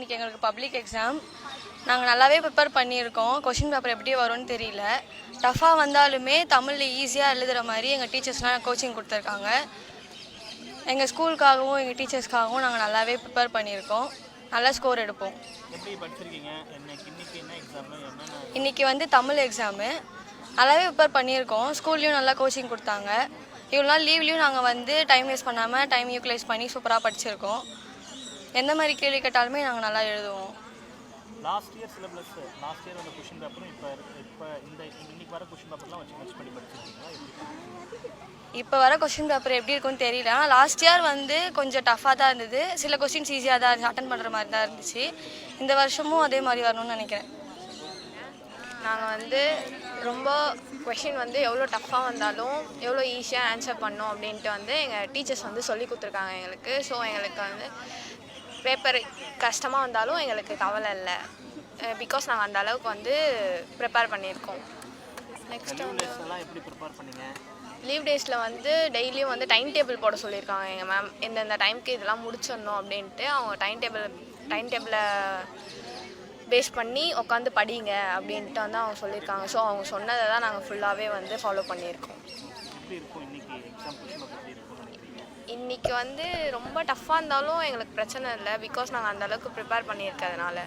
இன்றைக்கி எங்களுக்கு public exam. நாங்கள் நல்லாவே ப்ரிப்பேர் பண்ணியிருக்கோம். கொஷின் பேப்பர் எப்படி வரும்னு தெரியல. டஃப்பாக வந்தாலுமே தமிழில் ஈஸியாக எழுதுகிற மாதிரி எங்கள் டீச்சர்ஸ்லாம் கோச்சிங் கொடுத்துருக்காங்க. எங்கள் ஸ்கூலுக்காகவும் எங்கள் டீச்சர்ஸ்க்காகவும் நாங்கள் நல்லாவே ப்ரிப்பேர் பண்ணியிருக்கோம். நல்லா ஸ்கோர் எடுப்போம். எப்படி படிச்சிருக்கீங்க? இன்னைக்கு என்ன எக்ஸாம்? இன்றைக்கி வந்து தமிழ் எக்ஸாமு. நல்லாவே ப்ரிப்பேர் பண்ணியிருக்கோம். ஸ்கூல்லேயும் நல்லா கோச்சிங் கொடுத்தாங்க. இவ்வளோ நாள் லீவ்லேயும் நாங்கள் வந்து டைம் வேஸ்ட் பண்ணாமல் டைம் யூட்டிலைஸ் பண்ணி சூப்பராக படிச்சிருக்கோம். எந்த மாதிரி கேள்வி கேட்டாலுமே நாங்கள் நல்லா எழுதுவோம். Last year syllabus, last year வந்த கொஷின் பேப்பரும் இப்போ இன்னைக்கு வர கொஷின் பேப்பர்லாம் வச்சு பண்ணி படிச்சிருக்கீங்களா? இப்போ வர கொஷின் பேப்பர் எப்படி இருக்குன்னு தெரியல. ஆனால் லாஸ்ட் இயர் வந்து கொஞ்சம் டஃப்பாக தான் இருந்தது. சில கொஷின்ஸ் ஈஸியாக தான் இருந்துச்சு, அட்டன் பண்ணுற மாதிரி தான் இருந்துச்சு. இந்த வருஷமும் அதே மாதிரி வரணும்னு நினைக்கிறேன். நாங்கள் வந்து ரொம்ப கொஷின் வந்து எவ்வளோ டஃப்பாக வந்தாலும் எவ்வளோ ஈஸியாக ஆன்சர் பண்ணோம் அப்படின்ட்டு வந்து எங்கள் டீச்சர்ஸ் வந்து சொல்லி கொடுத்துருக்காங்க எங்களுக்கு. ஸோ எங்களுக்கு வந்து பேப்பர் கஷ்டமாக வந்தாலும் எங்களுக்கு கவலை இல்லை. பிகாஸ் நாங்கள் அந்த அளவுக்கு வந்து ப்ரிப்பேர் பண்ணியிருக்கோம். நெக்ஸ்ட் வந்து எப்படி ப்ரிப்பேர் பண்ணீங்க? லீவ் டேஸில் வந்து டெய்லியும் வந்து டைம் டேபிள் போட சொல்லியிருக்காங்க எங்கள் மேம். எந்தெந்த டைமுக்கு இதெல்லாம் முடிச்சிடணும் அப்படின்ட்டு அவங்க டைம் டேபிளை பேஸ் பண்ணி உட்காந்து படிங்க அப்படின்ட்டு வந்து அவங்க சொல்லியிருக்காங்க. ஸோ அவங்க சொன்னதை தான் நாங்கள் ஃபுல்லாகவே வந்து ஃபாலோ பண்ணியிருக்கோம். இன்றைக்கி வந்து ரொம்ப டஃப்பாக இருந்தாலும் எங்களுக்கு பிரச்சனை இல்லை. பிகாஸ் நாங்கள் அந்தளவுக்கு ப்ரிப்பேர் பண்ணியிருக்கிறதுனால.